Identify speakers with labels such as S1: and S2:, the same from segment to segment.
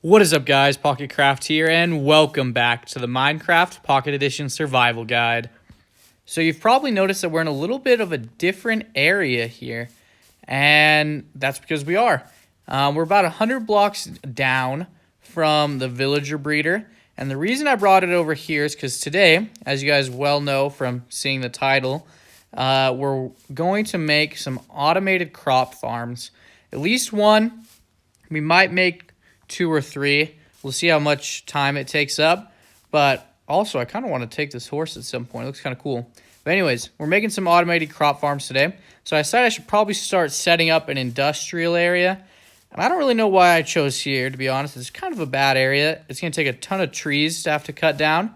S1: What is up, guys? PocketCraft here, and welcome back to the Minecraft Pocket Edition Survival Guide. So you've probably noticed that we're in a little bit of a different area here, and that's because we are. We're about 100 blocks down from the villager breeder, and the reason I brought it over here is because today, as you guys well know from seeing the title, we're going to make some automated crop farms. At least one. We might make 2 or 3. We'll see how much time it takes up. But also, I kind of want to take this horse at some point. It looks kind of cool. But anyways, we're making some automated crop farms today. So I decided I should probably start setting up an industrial area. And I don't really know why I chose here, to be honest. It's kind of a bad area. It's going to take a ton of trees to have to cut down.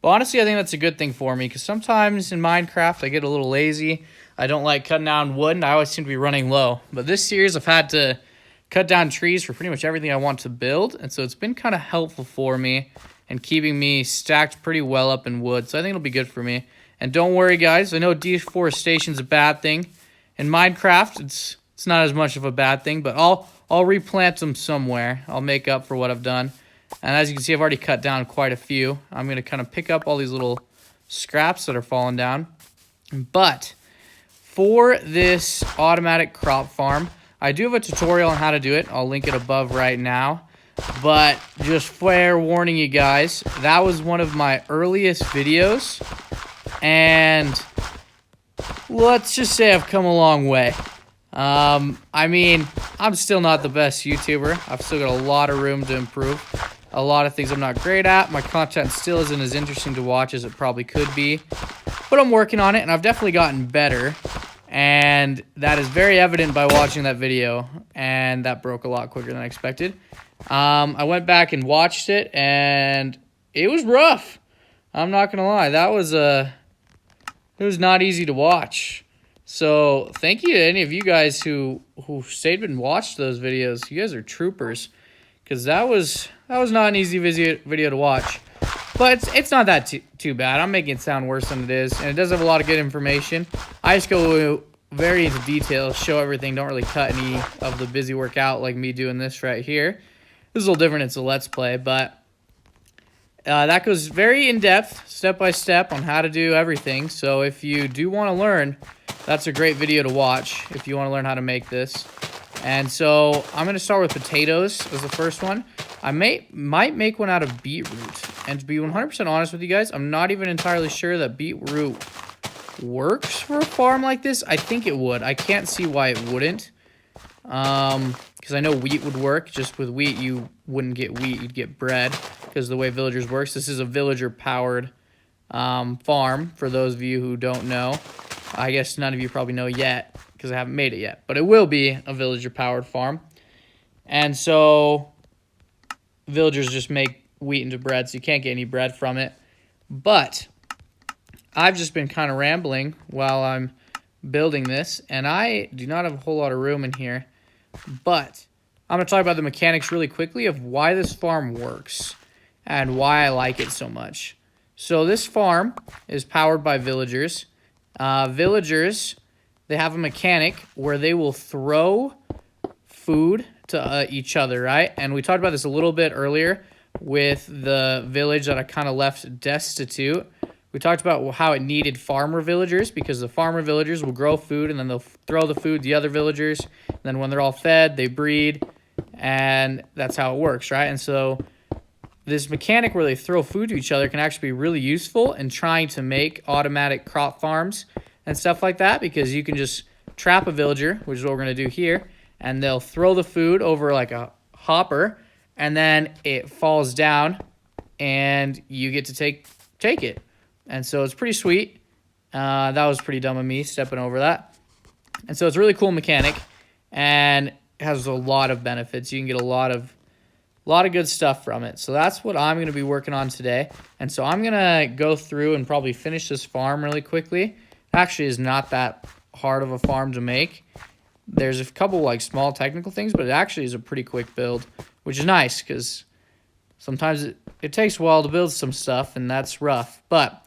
S1: But honestly, I think that's a good thing for me. Because sometimes in Minecraft, I get a little lazy. I don't like cutting down wood, and I always seem to be running low. But this series, I've had to cut down trees for pretty much everything I want to build, and so it's been kind of helpful for me and keeping me stacked pretty well up in wood, so I think it'll be good for me. And don't worry, guys, I know deforestation is a bad thing. In Minecraft, it's not as much of a bad thing, but I'll replant them somewhere. I'll make up for what I've done. And as you can see, I've already cut down quite a few. I'm going to kind of pick up all these little scraps that are falling down. But for this automatic crop farm, I do have a tutorial on how to do it. I'll link it above right now. But just fair warning you guys, that was one of my earliest videos. And let's just say I've come a long way. I mean, I'm still not the best YouTuber. I've still got a lot of room to improve. A lot of things I'm not great at. My content still isn't as interesting to watch as it probably could be. But I'm working on it, and I've definitely gotten better. And that is very evident by watching that video, and that broke a lot quicker than I expected. I went back and watched it, and it was rough. I'm not gonna lie, it was not easy to watch. So thank you to any of you guys who stayed and watched those videos. You guys are troopers, because that was not an easy video to watch. But it's not that too bad. I'm making it sound worse than it is. And it does have a lot of good information. I just go very into detail, show everything. Don't really cut any of the busy work out like me doing this right here. This is a little different. It's a Let's Play. But that goes very in-depth, step-by-step on how to do everything. So if you do want to learn, that's a great video to watch if you want to learn how to make this. And so I'm going to start with potatoes as the first one. I might make one out of beetroot. And to be 100% honest with you guys, I'm not even entirely sure that beetroot works for a farm like this. I think it would. I can't see why it wouldn't. Because I know wheat would work. Just with wheat, you wouldn't get wheat. You'd get bread because the way villagers works. This is a villager-powered farm, for those of you who don't know. I guess none of you probably know yet because I haven't made it yet. But it will be a villager-powered farm. And so villagers just make wheat into bread, so you can't get any bread from it. But I've just been kind of rambling while I'm building this, and I do not have a whole lot of room in here. But I'm going to talk about the mechanics really quickly of why this farm works and why I like it so much. So this farm is powered by villagers. Villagers, they have a mechanic where they will throw food to each other, right? And we talked about this a little bit earlier with the village that I kind of left destitute. We talked about how it needed farmer villagers because the farmer villagers will grow food and then they'll throw the food to the other villagers. And then when they're all fed, they breed, and that's how it works, right? And so this mechanic where they throw food to each other can actually be really useful in trying to make automatic crop farms and stuff like that, because you can just trap a villager, which is what we're going to do here, and they'll throw the food over like a hopper, and then it falls down, and you get to take it. And so it's pretty sweet. That was pretty dumb of me stepping over that. And so it's a really cool mechanic, and it has a lot of benefits. You can get a lot of good stuff from it. So that's what I'm going to be working on today. And so I'm going to go through and probably finish this farm really quickly. It actually is not that hard of a farm to make. There's a couple like small technical things, but it actually is a pretty quick build, which is nice because sometimes it takes a while to build some stuff, and that's rough. But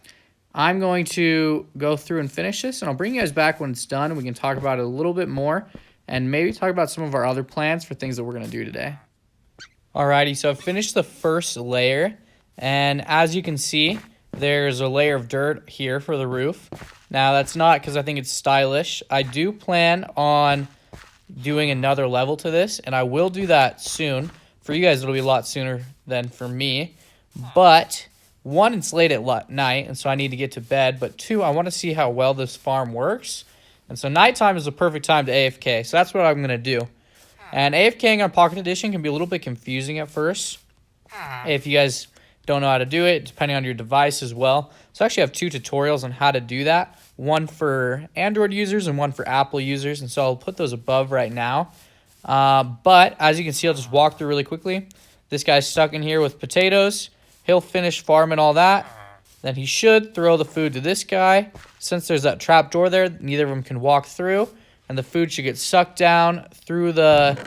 S1: I'm going to go through and finish this, and I'll bring you guys back when it's done, and we can talk about it a little bit more and maybe talk about some of our other plans for things that we're going to do today. Alrighty, so I've finished the first layer, and as you can see, there's a layer of dirt here for the roof. Now, that's not because I think it's stylish. I do plan on doing another level to this, and I will do that soon. For you guys, it'll be a lot sooner than for me. But, one, it's late at night, and so I need to get to bed. But two, I want to see how well this farm works. And so nighttime is the perfect time to AFK, so that's what I'm going to do. And AFKing on Pocket Edition can be a little bit confusing at first if you guys don't know how to do it, depending on your device as well. So I actually have 2 tutorials on how to do that, one for Android users and one for Apple users, and so I'll put those above right now. But as you can see, I'll just walk through really quickly. This guy's stuck in here with potatoes. He'll finish farming all that. Then he should throw the food to this guy. Since there's that trap door there, neither of them can walk through. And the food should get sucked down through the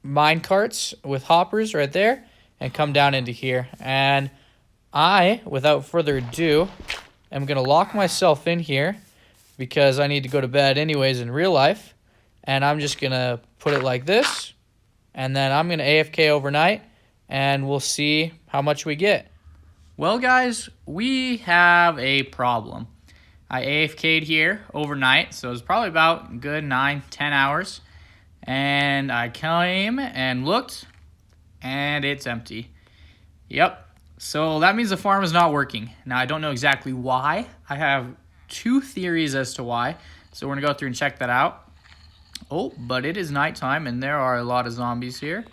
S1: mine carts with hoppers right there and come down into here. And I, without further ado, am going to lock myself in here because I need to go to bed anyways in real life. And I'm just going to put it like this. And then I'm going to AFK overnight. And we'll see how much we get. Well, guys, we have a problem. I AFK'd here overnight, so it was probably about a good 9-10 hours. And I came and looked, and it's empty. Yep. So that means the farm is not working. Now, I don't know exactly why. I have 2 theories as to why. So we're going to go through and check that out. Oh, but it is nighttime, and there are a lot of zombies here.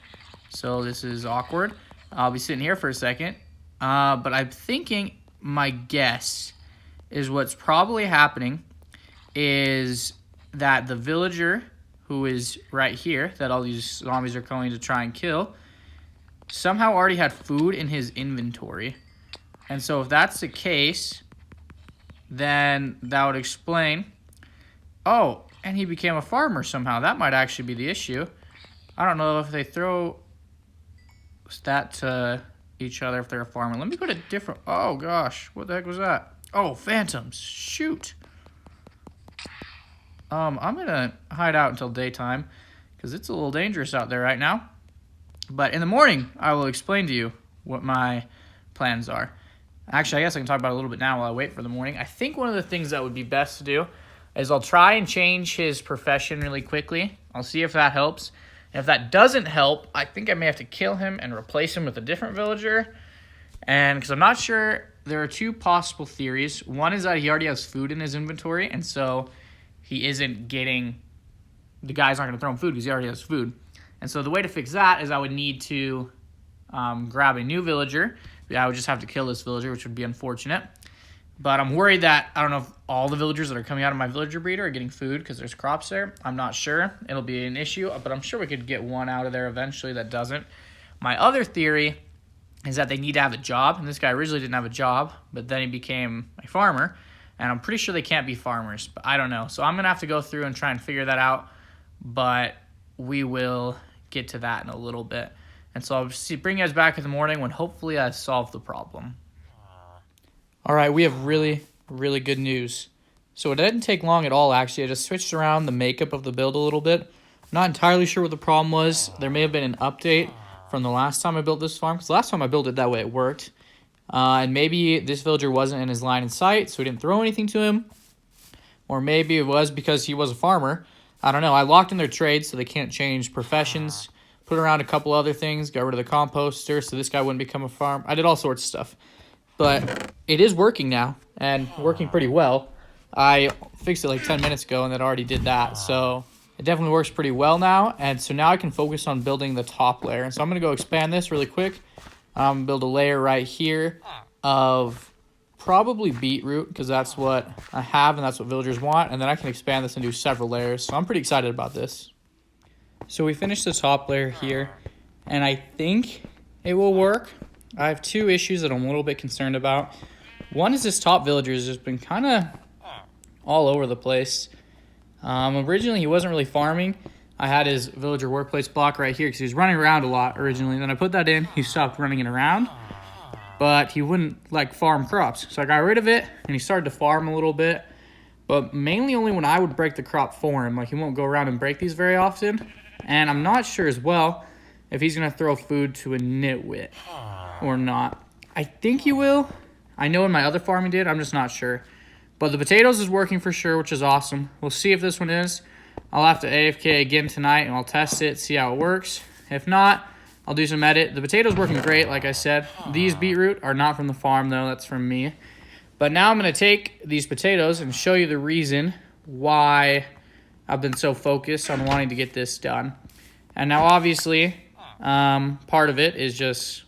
S1: So this is awkward. I'll be sitting here for a second. But I'm thinking, my guess is what's probably happening is that the villager who is right here, that all these zombies are going to try and kill, somehow already had food in his inventory. And so if that's the case, then that would explain, oh, and he became a farmer somehow. That might actually be the issue. I don't know if they throw that to each other if they're a farmer. Let me put a different, oh gosh, what the heck was that? Oh, phantoms, shoot. I'm gonna hide out until daytime because it's a little dangerous out there right now. But in the morning, I will explain to you what my plans are. Actually, I guess I can talk about it a little bit now while I wait for the morning. I think one of the things that would be best to do is I'll try and change his profession really quickly. I'll see if that helps. And if that doesn't help, I think I may have to kill him and replace him with a different villager. And because I'm not sure, there are 2 possible theories. One is that he already has food in his inventory, and so he isn't getting, the guy's not going to throw him food because he already has food. And so the way to fix that is I would need to grab a new villager. I would just have to kill this villager, which would be unfortunate. But I'm worried that, I don't know if all the villagers that are coming out of my villager breeder are getting food because there's crops there. I'm not sure. It'll be an issue, but I'm sure we could get one out of there eventually that doesn't. My other theory is that they need to have a job. And this guy originally didn't have a job, but then he became a farmer. And I'm pretty sure they can't be farmers, but I don't know. So I'm going to have to go through and try and figure that out. But we will get to that in a little bit. And so I'll bring you guys back in the morning when hopefully I solve the problem. All right, we have really, really good news. So it didn't take long at all, actually. I just switched around the makeup of the build a little bit. I'm not entirely sure what the problem was. There may have been an update from the last time I built this farm, because last time I built it that way, it worked. And maybe this villager wasn't in his line of sight, so he didn't throw anything to him. Or maybe it was because he was a farmer. I don't know. I locked in their trades so they can't change professions. Put around a couple other things. Got rid of the composter so this guy wouldn't become a farm. I did all sorts of stuff. But it is working now, and working pretty well. I fixed it like 10 minutes ago, and it already did that. So it definitely works pretty well now. And so now I can focus on building the top layer. And so I'm going to go expand this really quick. Build a layer right here of probably beetroot, because that's what I have, and that's what villagers want. And then I can expand this and do several layers. So I'm pretty excited about this. So we finished the top layer here, and I think it will work. I have 2 issues that I'm a little bit concerned about. One is this top villager has just been kind of all over the place. Originally, he wasn't really farming. I had his villager workplace block right here because he was running around a lot originally. And then I put that in. He stopped running it around, but he wouldn't like farm crops. So I got rid of it, and he started to farm a little bit, but mainly only when I would break the crop for him. Like, he won't go around and break these very often. And I'm not sure as well if he's going to throw food to a nitwit or not. I think he will. I know in my other farm he did. I'm just not sure. But the potatoes is working for sure, which is awesome. We'll see if this one is. I'll have to AFK again tonight, and I'll test it, see how it works. If not, I'll do some edit. The potatoes working great, like I said. These beetroot are not from the farm, though. That's from me. But now I'm going to take these potatoes and show you the reason why I've been so focused on wanting to get this done. And now, obviously, part of it is just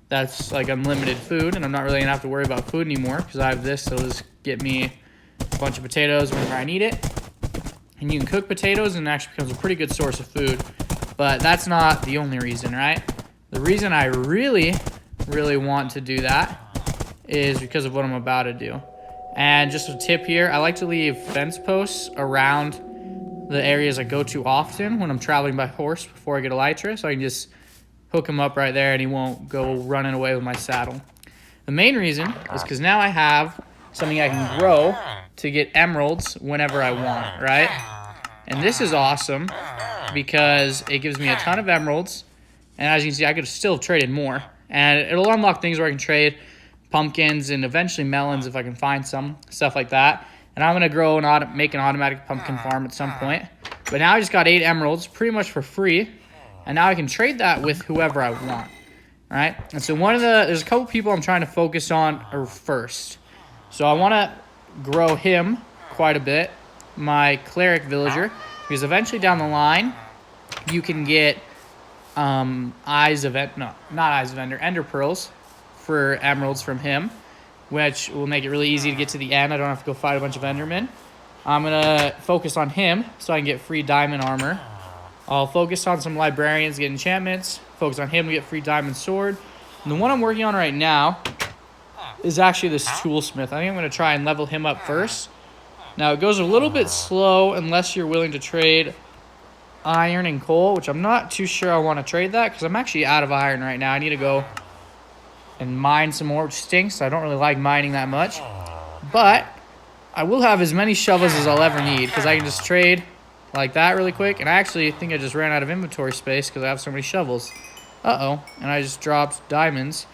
S1: that's like unlimited food, and I'm not really going to have to worry about food anymore because I have this, so it'll just get me a bunch of potatoes whenever I need it. And you can cook potatoes, and it actually becomes a pretty good source of food. But that's not the only reason, right? The reason I really, really want to do that is because of what I'm about to do. And just a tip here, I like to leave fence posts around the areas I go to often when I'm traveling by horse before I get elytra, so I can just hook him up right there and he won't go running away with my saddle. The main reason is because now I have something I can grow to get emeralds whenever I want, right? And this is awesome because it gives me a ton of emeralds, and as you can see, I could still have traded more. And it'll unlock things where I can trade pumpkins and eventually melons if I can find some, stuff like that. And I'm going to grow and make an automatic pumpkin farm at some point. But now I just got 8 emeralds pretty much for free, and now I can trade that with whoever I want, right? And so there's a couple people I'm trying to focus on first. So I want to grow him quite a bit, my cleric villager, because eventually down the line, you can get ender pearls for emeralds from him, which will make it really easy to get to the end. I don't have to go fight a bunch of endermen. I'm going to focus on him so I can get free diamond armor. I'll focus on some librarians to get enchantments, focus on him to get free diamond sword. And the one I'm working on right now is actually this toolsmith. I think I'm going to try and level him up first. Now, it goes a little bit slow unless you're willing to trade iron and coal, which I'm not too sure I want to trade that because I'm actually out of iron right now. I need to go and mine some more, which stinks. I don't really like mining that much. But I will have as many shovels as I'll ever need because I can just trade like that really quick. And I actually think I just ran out of inventory space because I have so many shovels. Uh-oh. And I just dropped diamonds.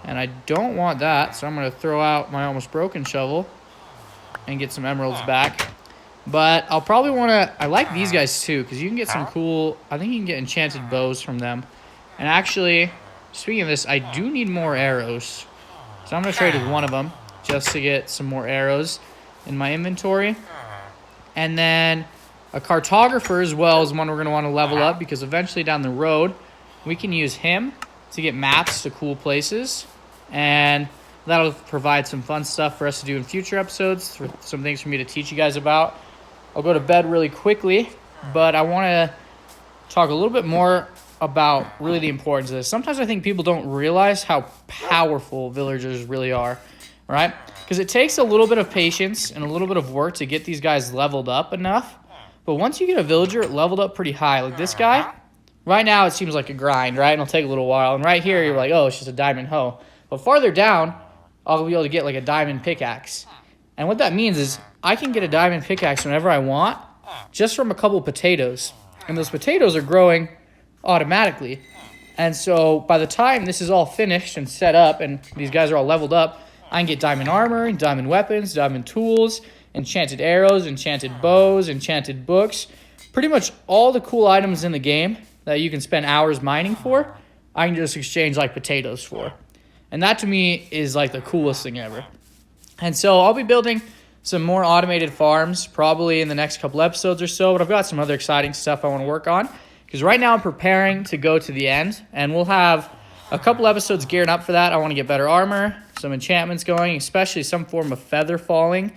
S1: And I don't want that, so I'm going to throw out my almost broken shovel and get some emeralds back. But I'll probably want to... I like these guys too because you can get some cool... I think you can get enchanted bows from them. And actually, speaking of this, I do need more arrows. So I'm going to trade with one of them just to get some more arrows in my inventory. And then a cartographer as well is one we're going to want to level up because eventually down the road, we can use him to get maps to cool places. And that'll provide some fun stuff for us to do in future episodes, for some things for me to teach you guys about. I'll go to bed really quickly, but I want to talk a little bit more about really the importance of this. Sometimes I think people don't realize how powerful villagers really are, right? Because it takes a little bit of patience and a little bit of work to get these guys leveled up enough. But once you get a villager leveled up pretty high, like this guy, right now it seems like a grind, right? And it'll take a little while. And right here, you're like, oh, it's just a diamond hoe. But farther down, I'll be able to get like a diamond pickaxe. And what that means is I can get a diamond pickaxe whenever I want just from a couple potatoes. And those potatoes are growing automatically. And so by the time this is all finished and set up and these guys are all leveled up, I can get diamond armor, diamond weapons, diamond tools, enchanted arrows, enchanted bows, enchanted books. Pretty much all the cool items in the game that you can spend hours mining for, I can just exchange like potatoes for. And that to me is like the coolest thing ever. And so I'll be building some more automated farms probably in the next couple episodes or so, but I've got some other exciting stuff I want to work on because right now I'm preparing to go to the end, and we'll have a couple episodes geared up for that. I want to get better armor, some enchantments going, especially some form of feather falling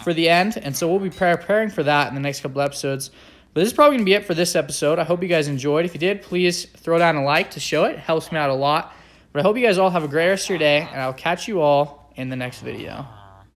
S1: for the end, and so we'll be preparing for that in the next couple episodes. But this is probably going to be it for this episode. I hope you guys enjoyed. If you did, please throw down a like to show it. It helps me out a lot. But I hope you guys all have a great rest of your day, and I'll catch you all in the next video.